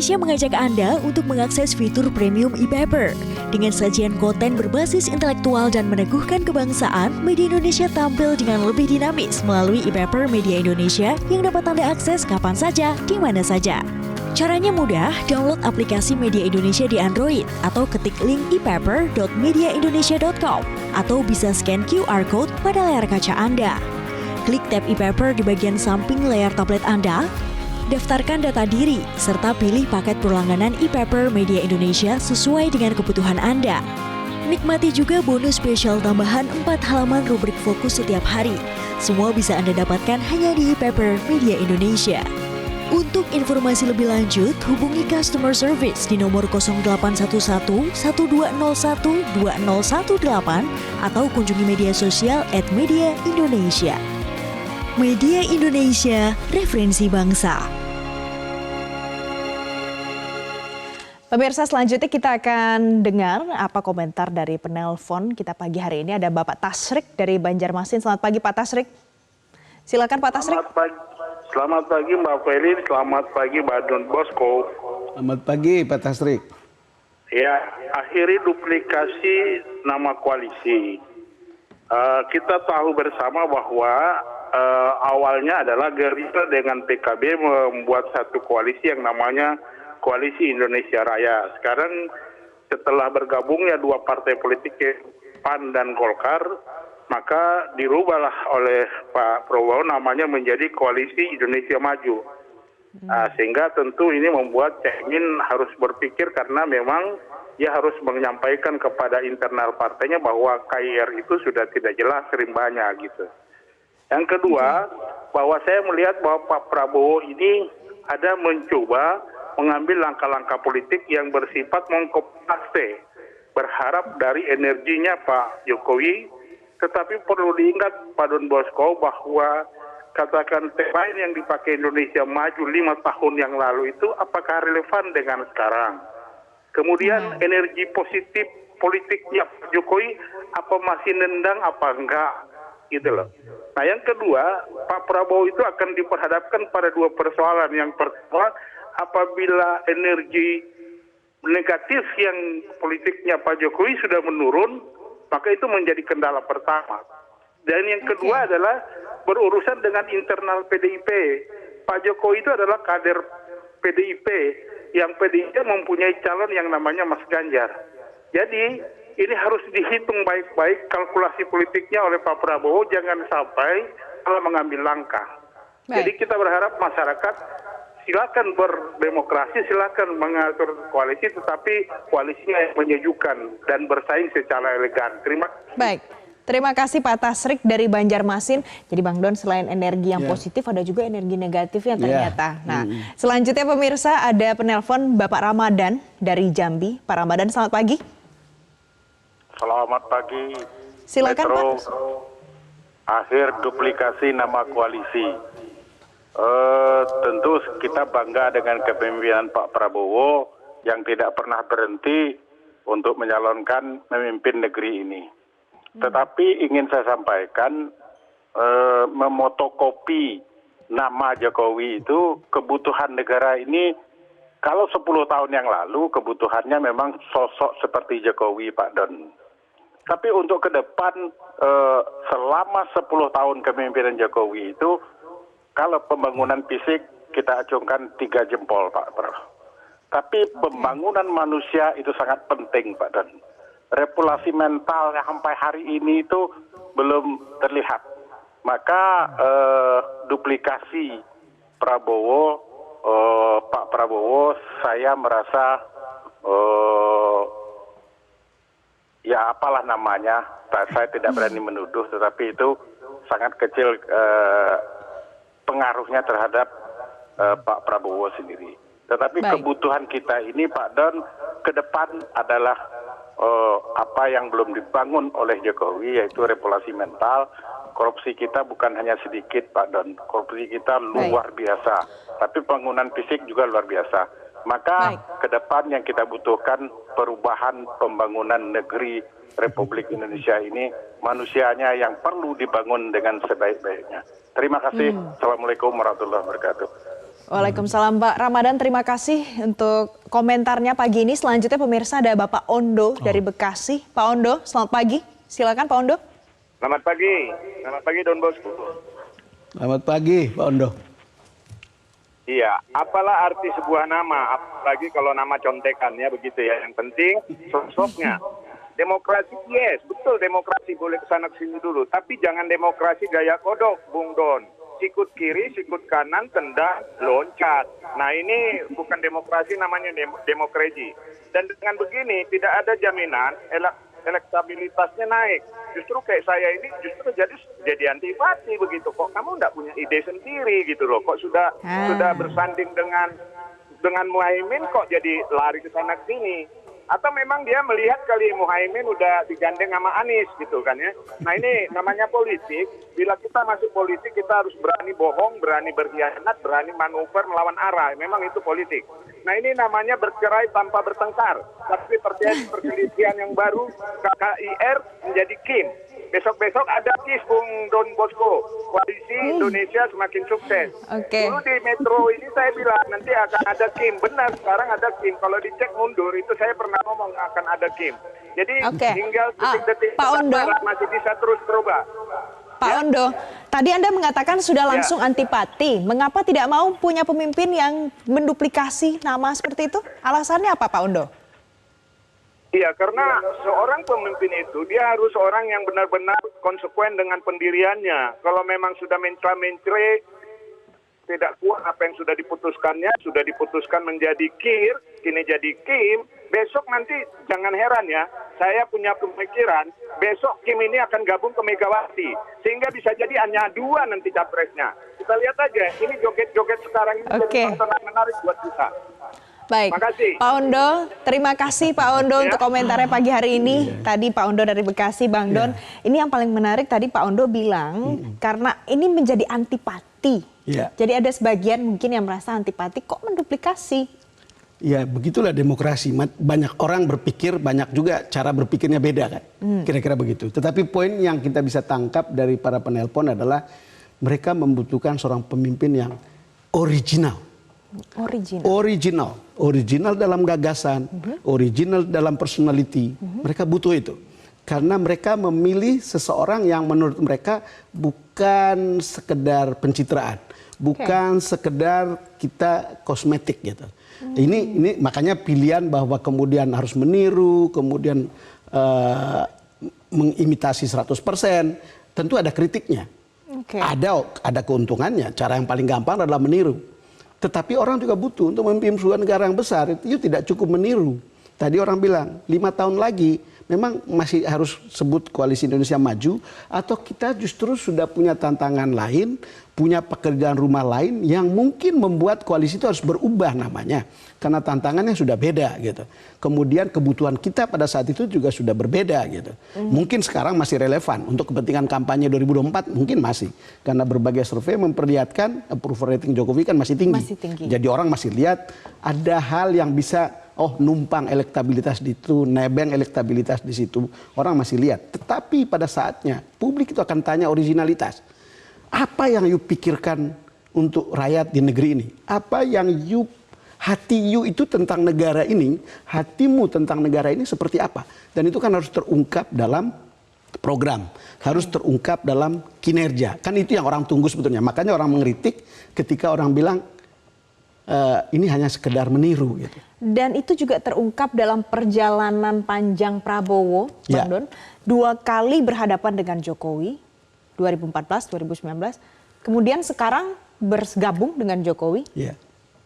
Indonesia mengajak Anda untuk mengakses fitur premium e-paper. Dengan sajian konten berbasis intelektual dan meneguhkan kebangsaan, Media Indonesia tampil dengan lebih dinamis melalui e-paper Media Indonesia yang dapat Anda akses kapan saja, di mana saja. Caranya mudah, download aplikasi Media Indonesia di Android atau ketik link epaper.mediaindonesia.com atau bisa scan QR Code pada layar kaca Anda. Klik tab e-paper di bagian samping layar tablet Anda, daftarkan data diri, serta pilih paket berlangganan e-paper Media Indonesia sesuai dengan kebutuhan Anda. Nikmati juga bonus spesial tambahan 4 halaman rubrik fokus setiap hari. Semua bisa Anda dapatkan hanya di e-paper Media Indonesia. Untuk informasi lebih lanjut, hubungi customer service di nomor 0811 1201 2018 atau kunjungi media sosial @mediaindonesia. Media Indonesia, referensi bangsa. Pemirsa, selanjutnya kita akan dengar apa komentar dari penelpon kita pagi hari ini. Ada Bapak Tasrik dari Banjarmasin. Selamat pagi Pak Tasrik. Silakan Pak Tasrik. Selamat pagi Mbak Feli, selamat pagi Mbak Don Bosco. Selamat pagi Pak Tasrik. Ya, akhiri duplikasi nama koalisi. Kita tahu bersama bahwa awalnya adalah Gerindra dengan PKB membuat satu koalisi yang namanya Koalisi Indonesia Raya. Sekarang setelah bergabungnya dua partai politik, PAN dan Golkar, maka dirubahlah oleh Pak Prabowo namanya menjadi Koalisi Indonesia Maju. Sehingga tentu ini membuat Caimin harus berpikir karena memang dia harus menyampaikan kepada internal partainya bahwa KIR itu sudah tidak jelas rimbanya gitu. Yang kedua, bahwa saya melihat bahwa Pak Prabowo ini ada mencoba mengambil langkah-langkah politik yang bersifat mengkooptasi, berharap dari energinya Pak Jokowi. Tetapi perlu diingat Pak Don Bosco bahwa katakan tema yang dipakai Indonesia Maju 5 tahun yang lalu itu apakah relevan dengan sekarang? Kemudian energi positif politiknya Pak Jokowi apa masih nendang apa enggak? Gitu loh. Nah yang kedua, Pak Prabowo itu akan diperhadapkan pada dua persoalan. Yang pertama, apabila energi negatif yang politiknya Pak Jokowi sudah menurun, maka itu menjadi kendala pertama. Dan yang kedua adalah berurusan dengan internal PDIP. Pak Jokowi itu adalah kader PDIP, yang PDIP mempunyai calon yang namanya Mas Ganjar. Jadi ini harus dihitung baik-baik kalkulasi politiknya oleh Pak Prabowo, jangan sampai salah mengambil langkah. Jadi kita berharap masyarakat silakan berdemokrasi, silakan mengatur koalisi, tetapi koalisinya yang menyejukkan dan bersaing secara elegan. Terima kasih. Baik, terima kasih Pak Tasrik dari Banjarmasin. Jadi Bang Don, selain energi yang positif, ada juga energi negatifnya ternyata. Nah, selanjutnya pemirsa ada penelpon Bapak Ramadan dari Jambi. Pak Ramadan, selamat pagi. Selamat pagi. Silakan Metro, Pak. Akhir duplikasi nama koalisi. Tentu kita bangga dengan kepemimpinan Pak Prabowo yang tidak pernah berhenti untuk menyalonkan memimpin negeri ini. Tetapi ingin saya sampaikan, memotokopi nama Jokowi itu kebutuhan negara ini. Kalau 10 tahun yang lalu kebutuhannya memang sosok seperti Jokowi, Pak Don. Tapi untuk ke depan, selama 10 tahun kepemimpinan Jokowi itu, kalau pembangunan fisik kita acungkan 3 jempol Pak Prof. Tapi pembangunan manusia itu sangat penting Pak Don. Repulasi mental yang sampai hari ini itu belum terlihat. Maka duplikasi Prabowo, Pak Prabowo, saya merasa ya apalah namanya, saya tidak berani menuduh, tetapi itu sangat kecil pengaruhnya terhadap Pak Prabowo sendiri. Tetapi kebutuhan kita ini Pak Don ke depan adalah apa yang belum dibangun oleh Jokowi, yaitu repulasi mental. Korupsi kita bukan hanya sedikit Pak Don, korupsi kita luar biasa. Tapi pembangunan fisik juga luar biasa. Maka ke depan yang kita butuhkan perubahan pembangunan negeri Republik Indonesia ini, manusianya yang perlu dibangun dengan sebaik-baiknya. Terima kasih. Assalamualaikum warahmatullahi wabarakatuh. Waalaikumsalam Pak Ramadan, terima kasih untuk komentarnya pagi ini. Selanjutnya pemirsa ada Bapak Ondo dari Bekasi. Pak Ondo, selamat pagi. Silakan Pak Ondo. Selamat pagi Don Bosco. Selamat pagi Pak Ondo. Iya, apalah arti sebuah nama, apalagi kalau nama contekannya begitu ya. Yang penting sosoknya. Demokrasi, yes, betul demokrasi boleh kesana kesini dulu. Tapi jangan demokrasi gaya kodok, Bung Don. Sikut kiri, sikut kanan, tendang, loncat. Nah ini bukan demokrasi, namanya demokrasi. Dan dengan begini tidak ada jaminan elektabilitasnya naik. Justru kayak saya ini justru jadi antipati begitu. Kok kamu nggak punya ide sendiri gitu loh? Kok sudah bersanding dengan Muhaimin kok jadi lari ke sana ke sini? Atau memang dia melihat kali Muhaimin udah digandeng sama Anies gitu kan ya. Nah ini namanya politik. Bila kita masuk politik kita harus berani bohong, berani berkhianat, berani manuver melawan arah. Memang itu politik. Nah ini namanya bercerai tanpa bertengkar. Tapi terjadi perselisihan yang baru, KKIR menjadi KIM. Besok-besok ada KIS, Bung Don Bosco. Koalisi Indonesia semakin sukses. Dulu di Metro ini saya bilang nanti akan ada KIM. Benar, sekarang ada KIM. Kalau dicek mundur, itu saya pernah ngomong akan ada KIM. Jadi tinggal detik-detik masih bisa terus berubah. Pak Ondo, tadi Anda mengatakan sudah langsung antipati. Mengapa tidak mau punya pemimpin yang menduplikasi nama seperti itu? Alasannya apa Pak Ondo? Iya, karena seorang pemimpin itu dia harus orang yang benar-benar konsekuen dengan pendiriannya. Kalau memang sudah mencela-mencre, tidak kuat apa yang sudah diputuskan menjadi KIR, kini jadi KIM, besok nanti jangan heran ya, saya punya pemikiran, besok KIM ini akan gabung ke Megawati, sehingga bisa jadi hanya 2 nanti capresnya. Kita lihat aja, ini joget-joget sekarang ini jadi tontonan menarik buat kita. Baik, Pak Ondo, terima kasih Pak Ondo untuk komentarnya pagi hari ini. Tadi Pak Ondo dari Bekasi, Bang Don. Ini yang paling menarik tadi Pak Ondo bilang karena ini menjadi antipati. Jadi ada sebagian mungkin yang merasa antipati kok menduplikasi. Ya begitulah demokrasi. Banyak orang berpikir, banyak juga cara berpikirnya beda kan. Kira-kira begitu. Tetapi poin yang kita bisa tangkap dari para penelpon adalah mereka membutuhkan seorang pemimpin yang original. Original dalam gagasan, original dalam personality. Mereka butuh itu. Karena mereka memilih seseorang yang menurut mereka bukan sekedar pencitraan, bukan sekedar kita kosmetik gitu. Ini makanya pilihan bahwa kemudian harus meniru, kemudian mengimitasi 100%, tentu ada kritiknya. Ada keuntungannya. Cara yang paling gampang adalah meniru. Tetapi orang juga butuh untuk memimpin sebuah negara yang besar, itu tidak cukup meniru. Tadi orang bilang 5 tahun lagi memang masih harus sebut Koalisi Indonesia Maju, atau kita justru sudah punya tantangan lain, punya pekerjaan rumah lain yang mungkin membuat koalisi itu harus berubah namanya. Karena tantangannya sudah beda gitu. Kemudian kebutuhan kita pada saat itu juga sudah berbeda gitu. Mungkin sekarang masih relevan untuk kepentingan kampanye 2024 mungkin masih. Karena berbagai survei memperlihatkan approval rating Jokowi kan masih tinggi. Jadi orang masih lihat ada hal yang bisa numpang elektabilitas di situ, nebeng elektabilitas di situ. Orang masih lihat. Tetapi pada saatnya publik itu akan tanya originalitas. Apa yang you pikirkan untuk rakyat di negeri ini? Apa yang hati you itu tentang negara ini, hatimu tentang negara ini seperti apa? Dan itu kan harus terungkap dalam program, harus terungkap dalam kinerja. Kan itu yang orang tunggu sebetulnya. Makanya orang mengkritik ketika orang bilang ini hanya sekedar meniru gitu. Dan itu juga terungkap dalam perjalanan panjang Prabowo, Bang Don. 2 kali berhadapan dengan Jokowi, 2014, 2019. Kemudian sekarang bergabung dengan Jokowi.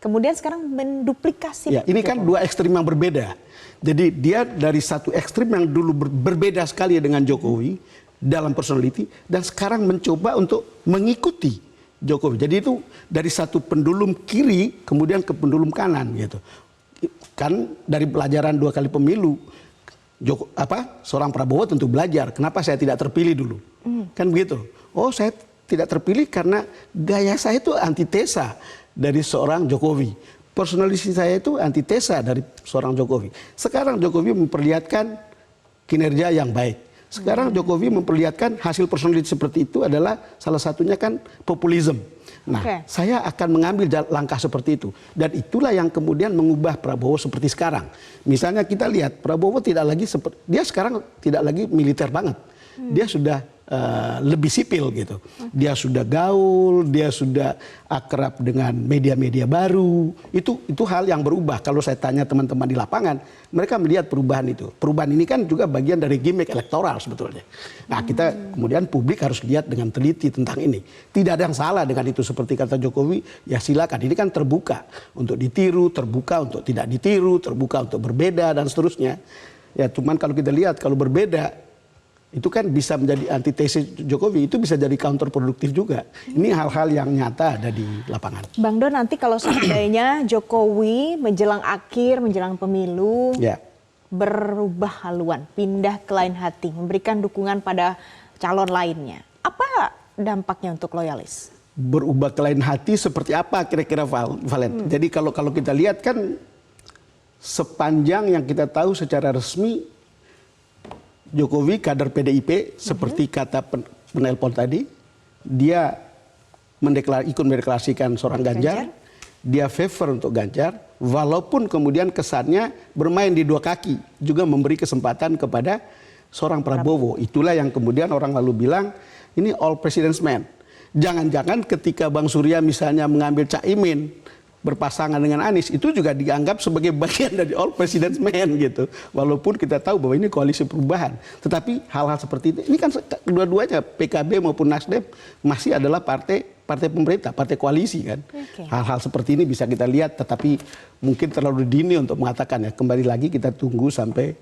Kemudian sekarang menduplikasi. Ini kan 2 ekstrim yang berbeda. Jadi dia dari satu ekstrim yang dulu berbeda sekali dengan Jokowi dalam personality, dan sekarang mencoba untuk mengikuti Jokowi. Jadi itu dari satu pendulum kiri kemudian ke pendulum kanan gitu. Kan dari pelajaran 2 kali pemilu, seorang Prabowo tentu belajar. Kenapa saya tidak terpilih dulu? Kan begitu. Oh, saya tidak terpilih karena gaya saya itu antitesa dari seorang Jokowi. Personality saya itu antitesa dari seorang Jokowi. Sekarang Jokowi memperlihatkan kinerja yang baik. Sekarang Jokowi memperlihatkan hasil personalit seperti itu adalah salah satunya kan populisme. Nah, saya akan mengambil langkah seperti itu. Dan itulah yang kemudian mengubah Prabowo seperti sekarang. Misalnya kita lihat Prabowo tidak lagi dia sekarang tidak lagi militer banget. Dia sudah lebih sipil gitu. Dia sudah gaul, dia sudah akrab dengan media-media baru. Itu hal yang berubah. Kalau saya tanya teman-teman di lapangan, mereka melihat perubahan itu. Perubahan ini kan juga bagian dari gimmick elektoral sebetulnya. Nah, kita kemudian publik harus lihat dengan teliti tentang ini. Tidak ada yang salah dengan itu, seperti kata Jokowi, ya silakan. Ini kan terbuka untuk ditiru, terbuka untuk tidak ditiru, terbuka untuk berbeda dan seterusnya. Ya, cuman kalau kita lihat kalau berbeda itu kan bisa menjadi antitesis Jokowi, itu bisa jadi counterproduktif juga. Ini hal-hal yang nyata ada di lapangan. Bang Don, nanti kalau seandainya Jokowi menjelang pemilu berubah haluan, pindah ke lain hati, memberikan dukungan pada calon lainnya, apa dampaknya untuk loyalis? Berubah ke lain hati seperti apa kira-kira, Valen? Jadi kalau kita lihat kan sepanjang yang kita tahu secara resmi, Jokowi kader PDIP seperti kata penelpon tadi, dia ikut mendeklarasikan seorang Ganjar, dia favor untuk Ganjar, walaupun kemudian kesannya bermain di dua kaki, juga memberi kesempatan kepada seorang Prabowo. Itulah yang kemudian orang lalu bilang, ini all president's man. Jangan-jangan ketika Bang Surya misalnya mengambil Caimin, berpasangan dengan Anies, itu juga dianggap sebagai bagian dari all president's man gitu. Walaupun kita tahu bahwa ini koalisi perubahan. Tetapi hal-hal seperti ini kan kedua-duanya PKB maupun Nasdem masih adalah partai pemerintah, partai koalisi kan. Hal-hal seperti ini bisa kita lihat, tetapi mungkin terlalu dini untuk mengatakan ya. Kembali lagi kita tunggu sampai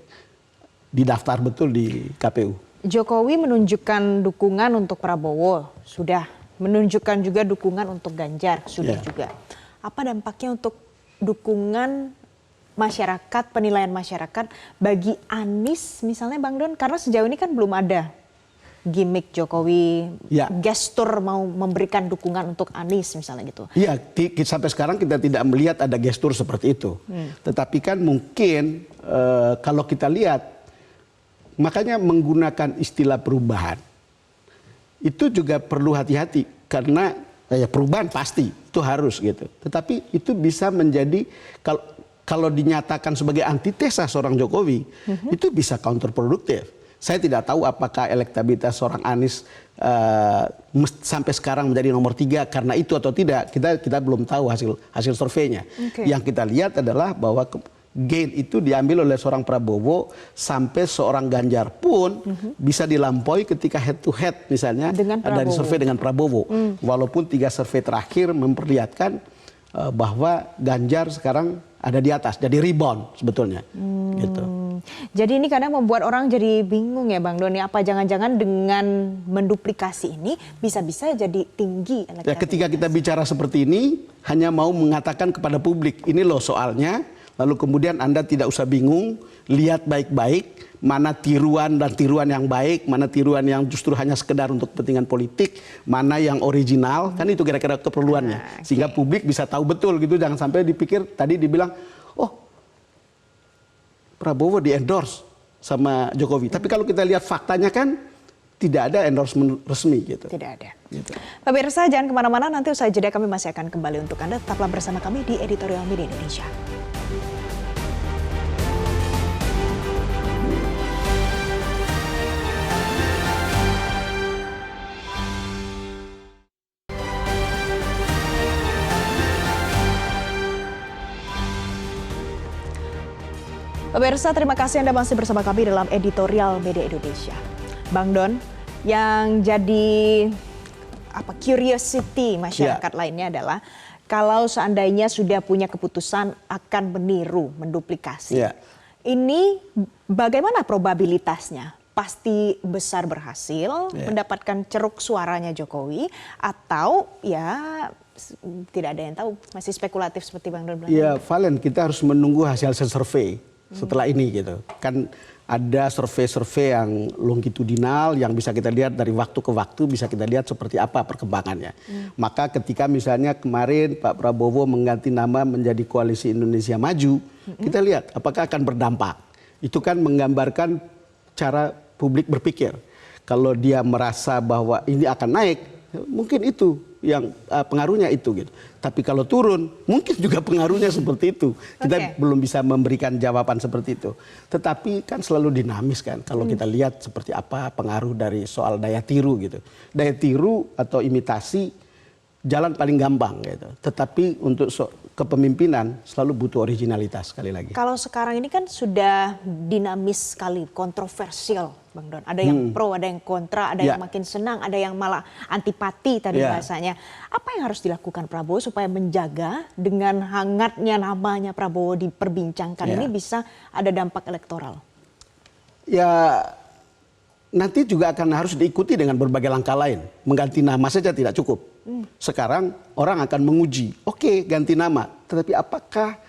didaftar betul di KPU. Jokowi menunjukkan dukungan untuk Prabowo, sudah. Menunjukkan juga dukungan untuk Ganjar, sudah juga. Apa dampaknya untuk dukungan masyarakat, penilaian masyarakat bagi Anies misalnya, Bang Don? Karena sejauh ini kan belum ada gimmick Jokowi, gestur mau memberikan dukungan untuk Anies misalnya gitu. Iya, sampai sekarang kita tidak melihat ada gestur seperti itu. Tetapi kan mungkin kalau kita lihat, makanya menggunakan istilah perubahan, itu juga perlu hati-hati karena perubahan pasti itu harus gitu. Tetapi itu bisa menjadi kalau dinyatakan sebagai antitesa seorang Jokowi, itu bisa counterproduktif. Saya tidak tahu apakah elektabilitas seorang Anies sampai sekarang menjadi nomor 3 karena itu atau tidak. Kita belum tahu hasil surveinya. Yang kita lihat adalah bahwa gain itu diambil oleh seorang Prabowo sampai seorang Ganjar pun bisa dilampaui ketika head to head misalnya dari survei dengan Prabowo. Walaupun 3 survei terakhir memperlihatkan bahwa Ganjar sekarang ada di atas, jadi rebound sebetulnya. Gitu. Jadi ini kadang membuat orang jadi bingung ya Bang Doni, apa jangan-jangan dengan menduplikasi ini bisa-bisa jadi tinggi elektabilitas? Ya, ketika kita bicara seperti ini hanya mau mengatakan kepada publik, ini loh soalnya. Lalu kemudian Anda tidak usah bingung, lihat baik-baik mana tiruan dan tiruan yang baik, mana tiruan yang justru hanya sekedar untuk kepentingan politik, mana yang original, kan itu kira-kira keperluannya. Sehingga publik bisa tahu betul gitu, jangan sampai dipikir tadi dibilang, oh Prabowo di-endorse sama Jokowi. Tapi kalau kita lihat faktanya kan tidak ada endorsement resmi gitu. Tidak ada. Gitu. Pemirsa jangan kemana-mana, nanti usai jeda kami masih akan kembali untuk Anda. Tetaplah bersama kami di Editorial Media Indonesia. Pemirsa, terima kasih Anda masih bersama kami dalam Editorial Media Indonesia. Bang Don, yang jadi curiosity masyarakat lainnya adalah kalau seandainya sudah punya keputusan akan meniru, menduplikasi. Ini bagaimana probabilitasnya? Pasti besar berhasil mendapatkan ceruk suaranya Jokowi atau ya tidak ada yang tahu, masih spekulatif seperti Bang Don bilang. Ya, Valen, kita harus menunggu hasil survei setelah ini gitu. Kan ada survei-survei yang longitudinal yang bisa kita lihat dari waktu ke waktu, bisa kita lihat seperti apa perkembangannya. Maka ketika misalnya kemarin Pak Prabowo mengganti nama menjadi Koalisi Indonesia Maju, kita lihat apakah akan berdampak. Itu kan menggambarkan cara publik berpikir. Kalau dia merasa bahwa ini akan naik, mungkin itu yang pengaruhnya itu gitu. Tapi kalau turun, mungkin juga pengaruhnya seperti itu. Kita belum bisa memberikan jawaban seperti itu. Tetapi kan selalu dinamis kan. Kalau kita lihat seperti apa pengaruh dari soal daya tiru gitu. Daya tiru atau imitasi jalan paling gampang gitu. Tetapi untuk kepemimpinan selalu butuh originalitas sekali lagi. Kalau sekarang ini kan sudah dinamis sekali, kontroversial, Bang Don. Ada yang pro, ada yang kontra, ada yang makin senang, ada yang malah antipati tadi bahasanya. Apa yang harus dilakukan Prabowo supaya menjaga dengan hangatnya namanya Prabowo diperbincangkan ini bisa ada dampak elektoral? Ya, nanti juga akan harus diikuti dengan berbagai langkah lain. Mengganti nama saja tidak cukup. Sekarang orang akan menguji, oke, ganti nama. Tetapi apakah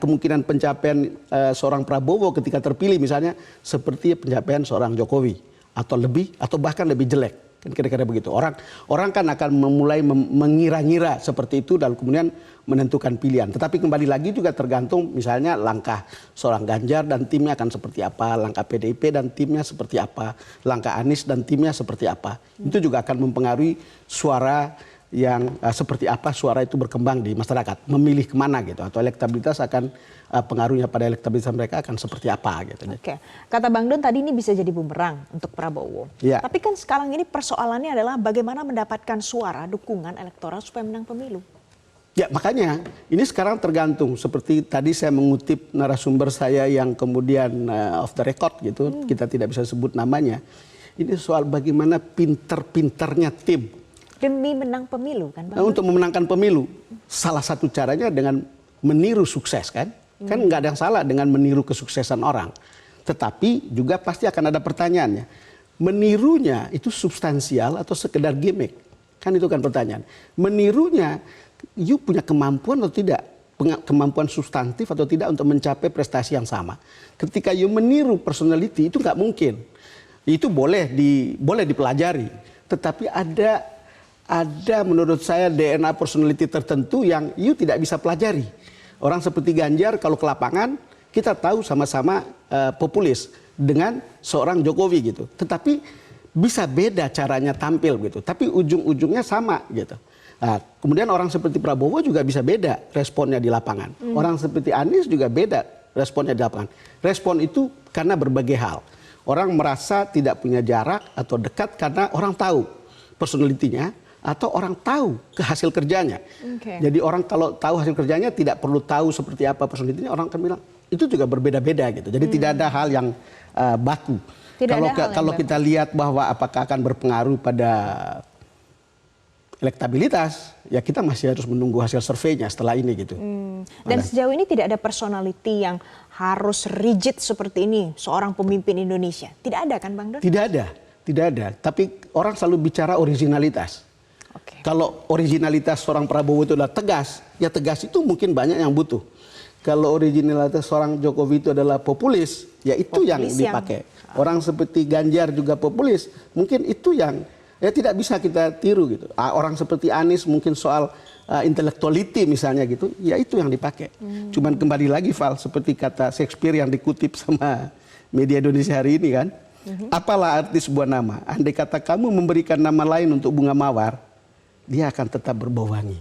kemungkinan pencapaian seorang Prabowo ketika terpilih misalnya seperti pencapaian seorang Jokowi atau lebih atau bahkan lebih jelek? Kan kira-kira begitu. Orang kan akan memulai mengira-ngira seperti itu dan kemudian menentukan pilihan. Tetapi kembali lagi juga tergantung misalnya langkah seorang Ganjar dan timnya akan seperti apa, langkah PDIP dan timnya seperti apa, langkah Anies dan timnya seperti apa. Itu juga akan mempengaruhi suara yang seperti apa suara itu berkembang di masyarakat, memilih kemana gitu, atau elektabilitas akan pengaruhnya pada elektabilitas mereka akan seperti apa gitu. Oke, kata Bang Don tadi ini bisa jadi bumerang untuk Prabowo. Tapi kan sekarang ini persoalannya adalah bagaimana mendapatkan suara dukungan elektoral supaya menang pemilu. Ya makanya ini sekarang tergantung seperti tadi saya mengutip narasumber saya yang kemudian off the record gitu, kita tidak bisa sebut namanya. Ini soal bagaimana pinter-pinternya tim demi menang pemilu kan Bang? Untuk memenangkan pemilu, salah satu caranya dengan meniru sukses kan? Kan nggak ada yang salah dengan meniru kesuksesan orang. Tetapi juga pasti akan ada pertanyaannya. Menirunya itu substansial atau sekedar gimmick? Kan itu kan pertanyaan. Menirunya, you punya kemampuan atau tidak? Kemampuan substantif atau tidak untuk mencapai prestasi yang sama. Ketika you meniru personality itu nggak mungkin. Itu boleh dipelajari. Tetapi ada menurut saya DNA personality tertentu yang you tidak bisa pelajari. Orang seperti Ganjar kalau ke lapangan kita tahu sama-sama populis dengan seorang Jokowi gitu. Tetapi bisa beda caranya tampil gitu. Tapi ujung-ujungnya sama gitu. Nah, kemudian orang seperti Prabowo juga bisa beda responnya di lapangan. Orang seperti Anies juga beda responnya di lapangan. Respon itu karena berbagai hal. Orang merasa tidak punya jarak atau dekat karena orang tahu personalitinya. Atau orang tahu ke hasil kerjanya. Jadi orang kalau tahu hasil kerjanya tidak perlu tahu seperti apa personalitinya, orang akan bilang itu juga berbeda-beda gitu. Jadi tidak ada hal yang baku. Kalau kita lihat bahwa apakah akan berpengaruh pada elektabilitas, ya kita masih harus menunggu hasil surveinya setelah ini gitu. Dan sejauh ini tidak ada personality yang harus rigid seperti ini seorang pemimpin Indonesia. Tidak ada kan Bang Don? Tidak ada. Tapi orang selalu bicara originalitas. Kalau originalitas seorang Prabowo itu adalah tegas, ya tegas itu mungkin banyak yang butuh. Kalau originalitas seorang Jokowi itu adalah populis, ya itu yang dipakai. Orang seperti Ganjar juga populis, mungkin itu yang ya tidak bisa kita tiru gitu. Orang seperti Anies mungkin soal intellectuality misalnya gitu, ya itu yang dipakai. Cuman kembali lagi Val, seperti kata Shakespeare yang dikutip sama media Indonesia hari ini kan. Apalah arti sebuah nama? Andai kata kamu memberikan nama lain untuk bunga mawar, dia akan tetap berbau wangi.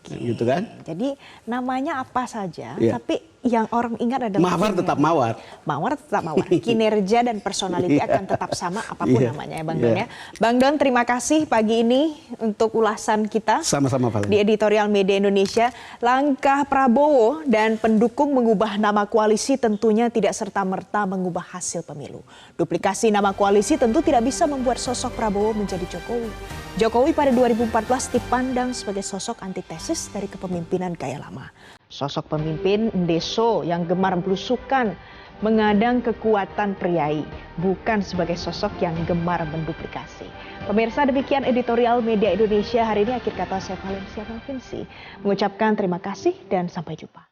Gitu kan? Jadi namanya apa saja, tapi yang orang ingat adalah mawar tetap mawar. Mawar tetap mawar. Kinerja dan personality akan tetap sama apapun namanya ya Bang Don ya. Bang Don, terima kasih pagi ini untuk ulasan kita. Sama-sama Valen. Di editorial Media Indonesia. Langkah Prabowo dan pendukung mengubah nama koalisi tentunya tidak serta-merta mengubah hasil pemilu. Duplikasi nama koalisi tentu tidak bisa membuat sosok Prabowo menjadi Jokowi. Jokowi pada 2014 dipandang sebagai sosok antitesis dari kepemimpinan gaya lama. Sosok pemimpin ndeso yang gemar belusukan, mengadang kekuatan priai, bukan sebagai sosok yang gemar menduplikasi. Pemirsa, demikian editorial Media Indonesia hari ini. Akhir kata saya Valencia Malvinsi mengucapkan terima kasih dan sampai jumpa.